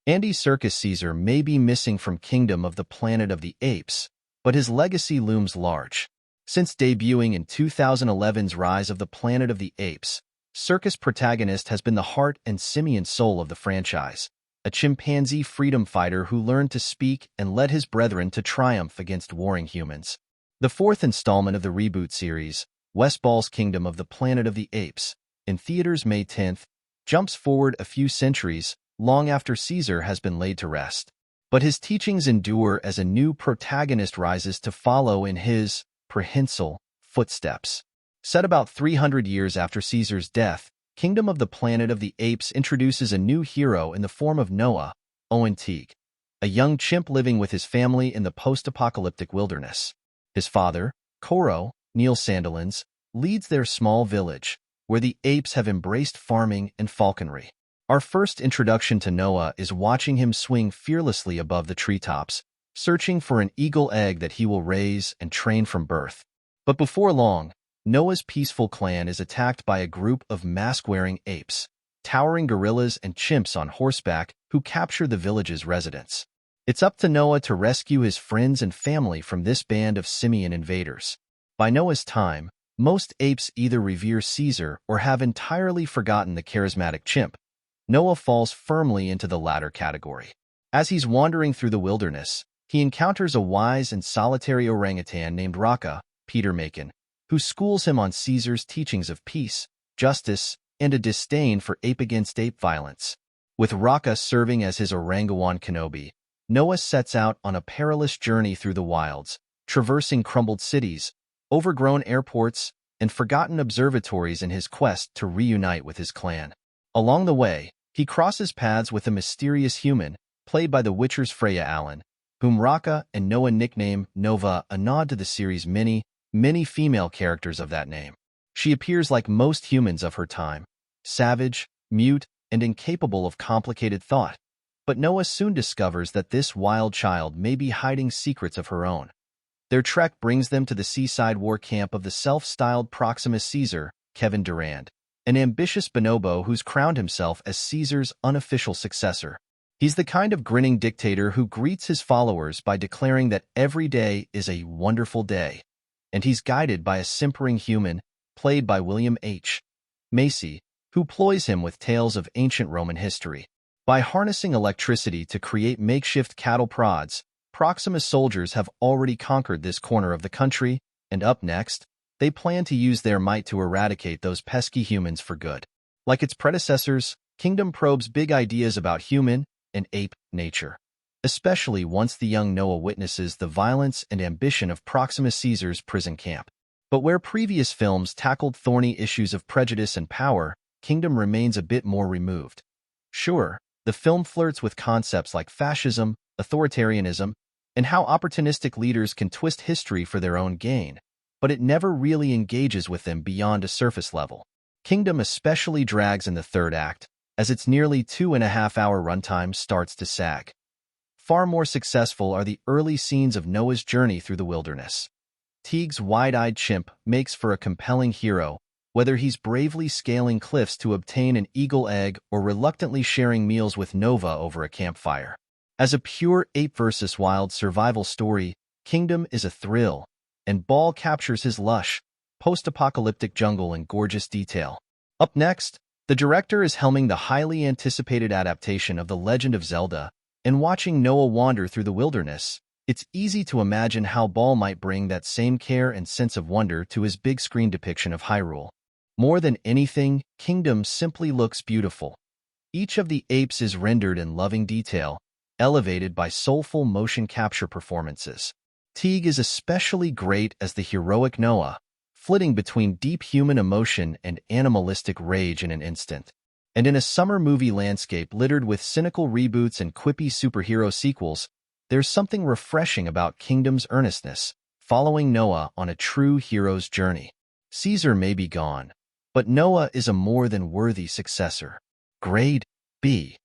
Andy Serkis Caesar may be missing from Kingdom of the Planet of the Apes, but his legacy looms large. Since debuting in 2011's Rise of the Planet of the Apes, Serkis protagonist has been the heart and simian soul of the franchise, a chimpanzee freedom fighter who learned to speak and led his brethren to triumph against warring humans. The fourth installment of the reboot series, Wes Ball's Kingdom of the Planet of the Apes, in theaters May 10th, jumps forward a few centuries, long after Caesar has been laid to rest. But his teachings endure as a new protagonist rises to follow in his prehensile footsteps. Set about 300 years after Caesar's death, Kingdom of the Planet of the Apes introduces a new hero in the form of Noah, Owen Teague, a young chimp living with his family in the post-apocalyptic wilderness. His father, Koro, Neil Sandilands, leads their small village, where the apes have embraced farming and falconry. Our first introduction to Noah is watching him swing fearlessly above the treetops, searching for an eagle egg that he will raise and train from birth. But before long, Noah's peaceful clan is attacked by a group of mask-wearing apes, towering gorillas and chimps on horseback who capture the village's residents. It's up to Noah to rescue his friends and family from this band of simian invaders. By Noah's time, most apes either revere Caesar or have entirely forgotten the charismatic chimp. Noah falls firmly into the latter category. As he's wandering through the wilderness, he encounters a wise and solitary orangutan named Raka, Peter Macon, who schools him on Caesar's teachings of peace, justice, and a disdain for ape-against-ape violence. With Raka serving as his orangutan Kenobi, Noah sets out on a perilous journey through the wilds, traversing crumbled cities, overgrown airports, and forgotten observatories in his quest to reunite with his clan. Along the way, he crosses paths with a mysterious human, played by The Witcher's Freya Allen, whom Raka and Noah nickname Nova, a nod to the series' many female characters of that name. She appears like most humans of her time, savage, mute, and incapable of complicated thought. But Noah soon discovers that this wild child may be hiding secrets of her own. Their trek brings them to the seaside war camp of the self-styled Proximus Caesar, Kevin Durand, an ambitious bonobo who's crowned himself as Caesar's unofficial successor. He's the kind of grinning dictator who greets his followers by declaring that every day is a wonderful day. And he's guided by a simpering human, played by William H. Macy, who ploys him with tales of ancient Roman history. By harnessing electricity to create makeshift cattle prods, Proximus soldiers have already conquered this corner of the country, and up next, they plan to use their might to eradicate those pesky humans for good. Like its predecessors, Kingdom probes big ideas about human and ape nature, especially once the young Noah witnesses the violence and ambition of Proximus Caesar's prison camp. But where previous films tackled thorny issues of prejudice and power, Kingdom remains a bit more removed. Sure, the film flirts with concepts like fascism, authoritarianism, and how opportunistic leaders can twist history for their own gain, but it never really engages with them beyond a surface level. Kingdom especially drags in the third act, as its nearly 2.5-hour runtime starts to sag. Far more successful are the early scenes of Noah's journey through the wilderness. Teague's wide-eyed chimp makes for a compelling hero, whether he's bravely scaling cliffs to obtain an eagle egg or reluctantly sharing meals with Nova over a campfire. As a pure ape versus wild survival story, Kingdom is a thrill, and Ball captures his lush, post-apocalyptic jungle in gorgeous detail. Up next, the director is helming the highly anticipated adaptation of The Legend of Zelda, and watching Noah wander through the wilderness, it's easy to imagine how Ball might bring that same care and sense of wonder to his big-screen depiction of Hyrule. More than anything, Kingdom simply looks beautiful. Each of the apes is rendered in loving detail, elevated by soulful motion capture performances. Teague is especially great as the heroic Noah, flitting between deep human emotion and animalistic rage in an instant. And in a summer movie landscape littered with cynical reboots and quippy superhero sequels, there's something refreshing about Kingdom's earnestness, following Noah on a true hero's journey. Caesar may be gone, but Noah is a more than worthy successor. Grade B.